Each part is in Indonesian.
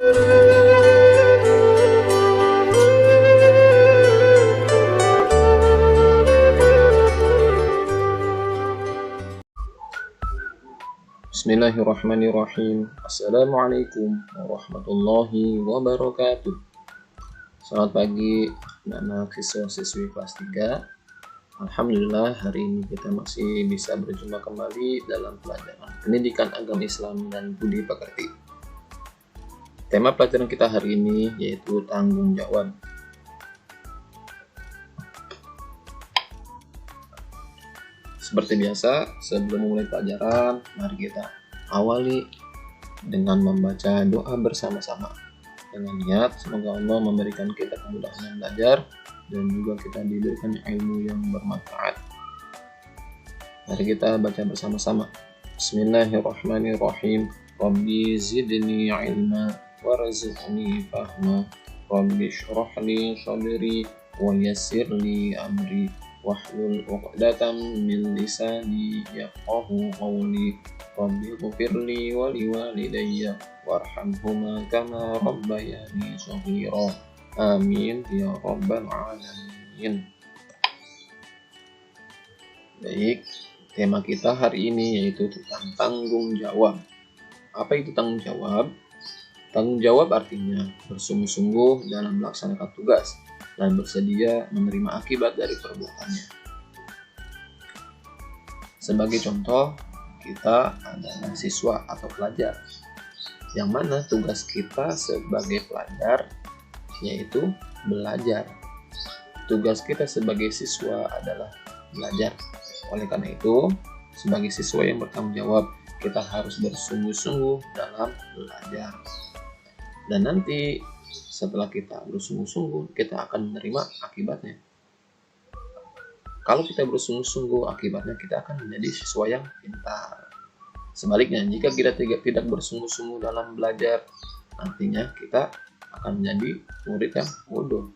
Bismillahirrahmanirrahim. Assalamualaikum warahmatullahi wabarakatuh. Selamat pagi anak siswa-siswi kelas 3. Alhamdulillah hari ini kita masih bisa berjumpa kembali dalam pelajaran pendidikan agama Islam dan budi pekerti. Tema pelajaran kita hari ini yaitu tanggung jawab. Seperti biasa, sebelum memulai pelajaran, mari kita awali dengan membaca doa bersama-sama. Dengan niat, semoga Allah memberikan kita kemudahan belajar dan juga kita diberikan ilmu yang bermanfaat. Mari kita baca bersama-sama. Bismillahirrahmanirrahim. Rabbi zidni ilma warzuqni fahma. Rabbi shrah li sadri wa yassir li amri. Wahlul 'uqdatam min lisani yafqahu qawli. Rabbi ighfirli wa liwalidayya warhamhuma kama rabbayani shaghira. Amin ya rabbal alamin. Baik, tema kita hari ini yaitu tentang tanggung jawab. Apa itu tanggung jawab? Tanggung jawab artinya bersungguh-sungguh dalam melaksanakan tugas dan bersedia menerima akibat dari perbuatannya. Sebagai contoh, kita adalah siswa atau pelajar, yang mana tugas kita sebagai pelajar yaitu belajar. Tugas kita sebagai siswa adalah belajar. Oleh karena itu, sebagai siswa yang bertanggung jawab, kita harus bersungguh-sungguh dalam belajar. Dan nanti setelah kita bersungguh-sungguh, kita akan menerima akibatnya. Kalau kita bersungguh-sungguh, akibatnya kita akan menjadi siswa yang pintar. Sebaliknya, jika kita tidak bersungguh-sungguh dalam belajar, nantinya kita akan menjadi murid yang bodoh.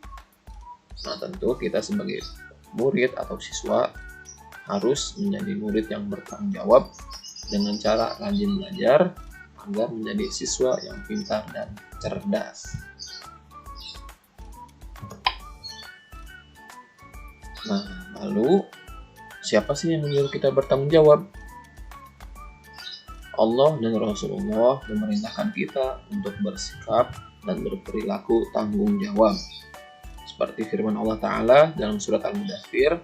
Nah, tentu kita sebagai murid atau siswa harus menjadi murid yang bertanggung jawab dengan cara rajin belajar agar menjadi siswa yang pintar dan cerdas. Nah, lalu siapa sih yang menyuruh kita bertanggung jawab? Allah dan Rasulullah memerintahkan kita untuk bersikap dan berperilaku tanggung jawab. Seperti firman Allah Ta'ala dalam surat Al-Mudaththir,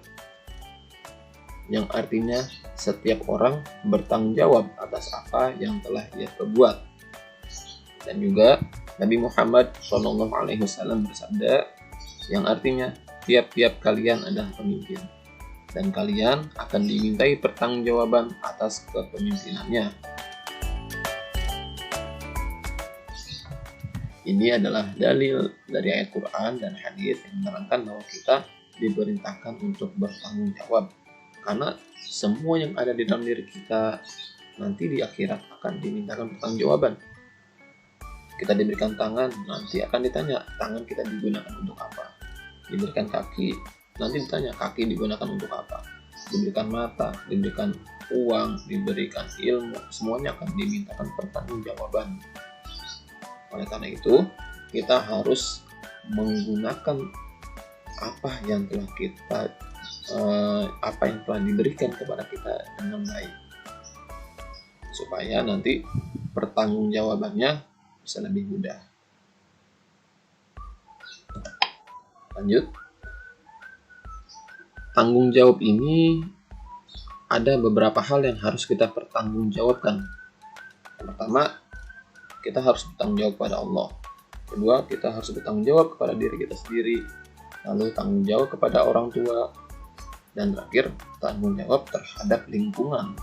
yang artinya setiap orang bertanggung jawab atas apa yang telah ia perbuat. Dan juga Nabi Muhammad SAW bersabda, yang artinya tiap-tiap kalian adalah pemimpin, dan kalian akan dimintai pertanggungjawaban atas kepemimpinannya. Ini adalah dalil dari ayat Quran dan hadis yang menerangkan bahwa kita diperintahkan untuk bertanggung jawab. Karena semua yang ada di dalam diri kita nanti di akhirat akan dimintakan pertanggungjawaban. Kita diberikan tangan, nanti akan ditanya tangan kita digunakan untuk apa. Diberikan kaki, nanti ditanya kaki digunakan untuk apa. Diberikan mata, diberikan uang, diberikan ilmu, semuanya akan dimintakan pertanggungjawaban. Oleh karena itu, kita harus menggunakan apa yang telah diberikan kepada kita dengan baik, supaya nanti pertanggungjawabannya bisa lebih mudah. Lanjut. Tanggung jawab ini ada beberapa hal yang harus kita pertanggungjawabkan. Yang pertama, kita harus bertanggung jawab kepada Allah. Kedua, kita harus bertanggung jawab kepada diri kita sendiri. Lalu tanggung jawab kepada orang tua. Dan terakhir, tanggung jawab terhadap lingkungan.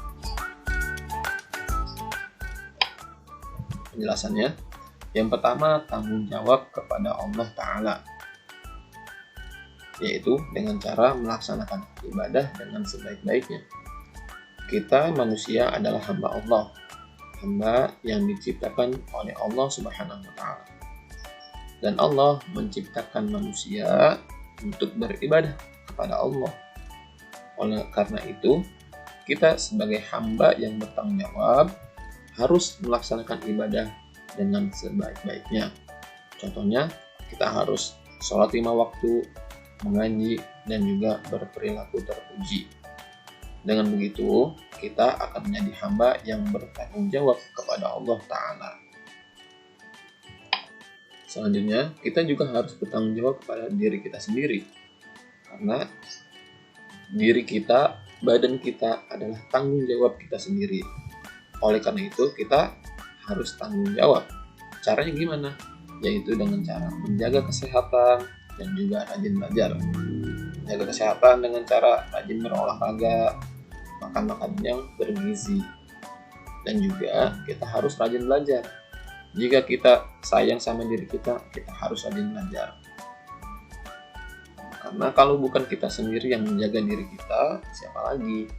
Penjelasannya, yang pertama tanggung jawab kepada Allah Ta'ala, yaitu dengan cara melaksanakan ibadah dengan sebaik-baiknya. Kita manusia adalah hamba Allah, hamba yang diciptakan oleh Allah Subhanahu wa Ta'ala. Dan Allah menciptakan manusia untuk beribadah kepada Allah. Oleh karena itu, kita sebagai hamba yang bertanggung jawab harus melaksanakan ibadah dengan sebaik-baiknya. Contohnya, kita harus sholat 5 waktu, mengaji, dan juga berperilaku terpuji. Dengan begitu, kita akan menjadi hamba yang bertanggung jawab kepada Allah Ta'ala. Selanjutnya, kita juga harus bertanggung jawab kepada diri kita sendiri. Karena diri kita, badan kita adalah tanggung jawab kita sendiri. Oleh karena itu, kita harus tanggung jawab. Caranya gimana? Yaitu dengan cara menjaga kesehatan dan juga rajin belajar. Menjaga kesehatan dengan cara rajin berolahraga, makan makanan yang bergizi, dan juga kita harus rajin belajar. Jika kita sayang sama diri kita harus rajin belajar. Karena kalau bukan kita sendiri yang menjaga diri kita, siapa lagi?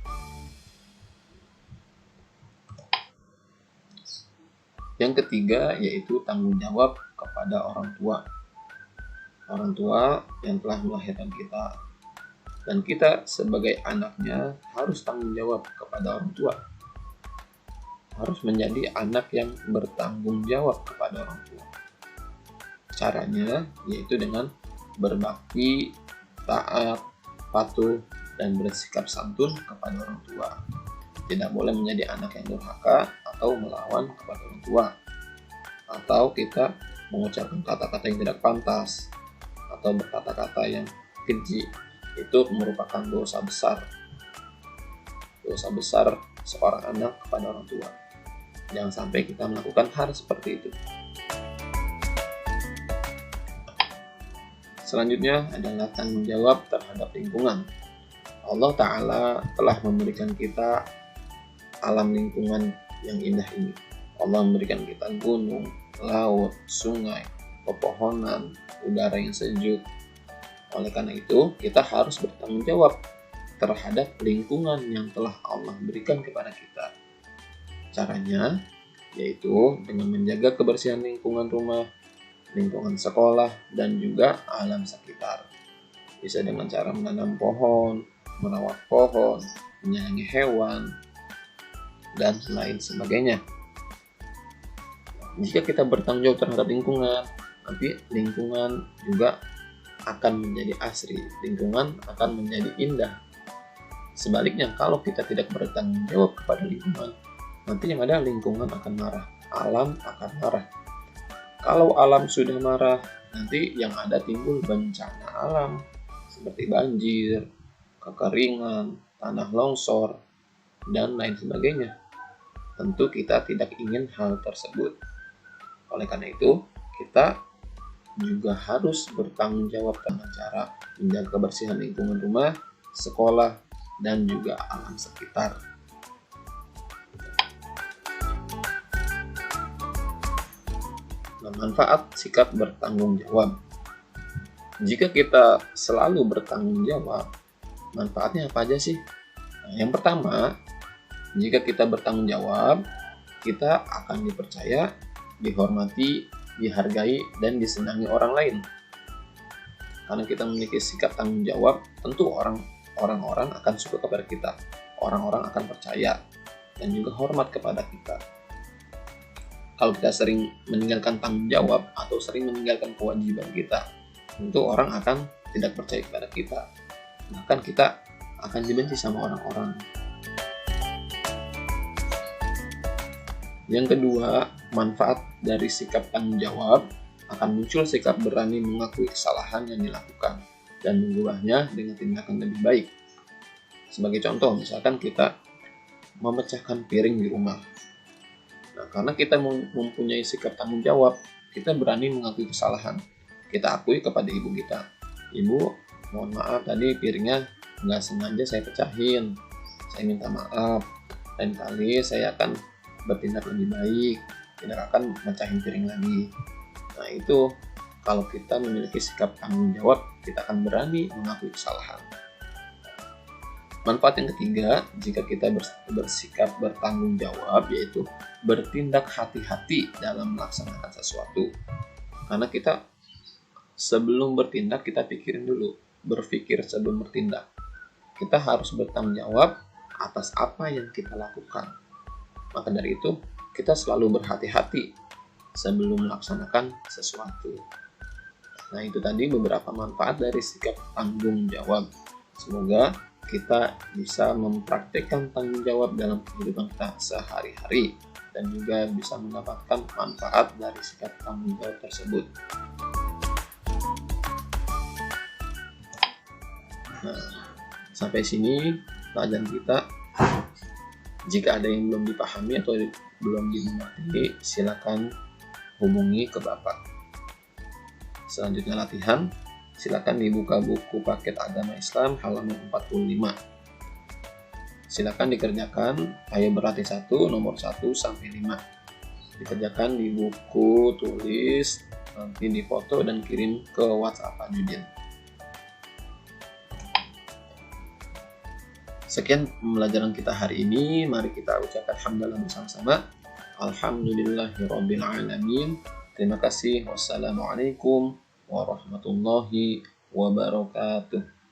Yang ketiga yaitu tanggung jawab kepada orang tua. Orang tua yang telah melahirkan kita. Dan kita sebagai anaknya harus tanggung jawab kepada orang tua. Harus menjadi anak yang bertanggung jawab kepada orang tua. Caranya yaitu dengan berbakti, taat, patuh, dan bersikap santun kepada orang tua. Tidak boleh menjadi anak yang durhaka atau melawan kepada orang tua. Atau kita mengucapkan kata-kata yang tidak pantas atau berkata-kata yang keji. Itu merupakan dosa besar. Dosa besar seorang anak kepada orang tua. Jangan sampai kita melakukan hal seperti itu. Selanjutnya adalah tanggung jawab terhadap lingkungan. Allah Ta'ala telah memberikan kita alam lingkungan yang indah ini. Allah memberikan kita gunung, laut, sungai, pepohonan, udara yang sejuk. Oleh karena itu, kita harus bertanggung jawab terhadap lingkungan yang telah Allah berikan kepada kita. Caranya yaitu dengan menjaga kebersihan lingkungan rumah, lingkungan sekolah, dan juga alam sekitar. Bisa dengan cara menanam pohon, merawat pohon, menyayangi hewan, dan lain sebagainya. Jika kita bertanggung jawab terhadap lingkungan, nanti lingkungan juga akan menjadi asri, lingkungan akan menjadi indah. Sebaliknya, kalau kita tidak bertanggung jawab kepada lingkungan, nanti yang ada lingkungan akan marah, alam akan marah. Kalau alam sudah marah, nanti yang ada timbul bencana alam seperti banjir, kekeringan, tanah longsor, dan lain sebagainya. Tentu kita tidak ingin hal tersebut. Oleh karena itu, kita juga harus bertanggung jawab dengan cara menjaga kebersihan lingkungan rumah, sekolah, dan juga alam sekitar. Manfaat sikap bertanggung jawab. Jika kita selalu bertanggung jawab, manfaatnya apa aja sih? Yang pertama, jika kita bertanggung jawab, kita akan dipercaya, dihormati, dihargai, dan disenangi orang lain. Karena kita memiliki sikap tanggung jawab, tentu orang-orang akan suka kepada kita. Orang-orang akan percaya dan juga hormat kepada kita. Kalau kita sering meninggalkan tanggung jawab atau sering meninggalkan kewajiban kita, tentu orang akan tidak percaya kepada kita. Bahkan kita akan dibenci sama orang-orang. Yang kedua, manfaat dari sikap tanggung jawab akan muncul sikap berani mengakui kesalahan yang dilakukan dan mengubahnya dengan tindakan lebih baik. Sebagai contoh, misalkan kita memecahkan piring di rumah. Nah, karena kita mempunyai sikap tanggung jawab, kita berani mengakui kesalahan. Kita akui kepada ibu kita, "Ibu, mohon maaf tadi piringnya nggak sengaja saya pecahin. Saya minta maaf. Lain kali saya akan bertindak lebih baik, tidak akan mecahin piring lagi." Nah, itu kalau kita memiliki sikap tanggung jawab, kita akan berani mengakui kesalahan. Manfaat yang ketiga, jika kita bersikap bertanggung jawab, yaitu bertindak hati-hati dalam melaksanakan sesuatu. Karena kita sebelum bertindak, kita pikirin dulu, berpikir sebelum bertindak. Kita harus bertanggung jawab atas apa yang kita lakukan. Maka dari itu, kita selalu berhati-hati sebelum melaksanakan sesuatu. Nah, itu tadi beberapa manfaat dari sikap tanggung jawab. Semoga kita bisa mempraktikkan tanggung jawab dalam kehidupan kita sehari-hari dan juga bisa mendapatkan manfaat dari sikap tanggung jawab tersebut. Nah, sampai sini pelajaran kita. Jika ada yang belum dipahami atau belum dimengerti, silakan hubungi ke Bapak. Selanjutnya latihan, silakan dibuka buku paket agama Islam halaman 45. Silakan dikerjakan, ayo berlatih 1, nomor 1 sampai 5. Dikerjakan di buku tulis, nanti difoto dan kirim ke WhatsApp Pak Judin. Sekian pembelajaran kita hari ini. Mari kita ucapkan hamdalah bersama-sama. Alhamdulillahirrabbilalamin. Terima kasih. Wassalamualaikum warahmatullahi wabarakatuh.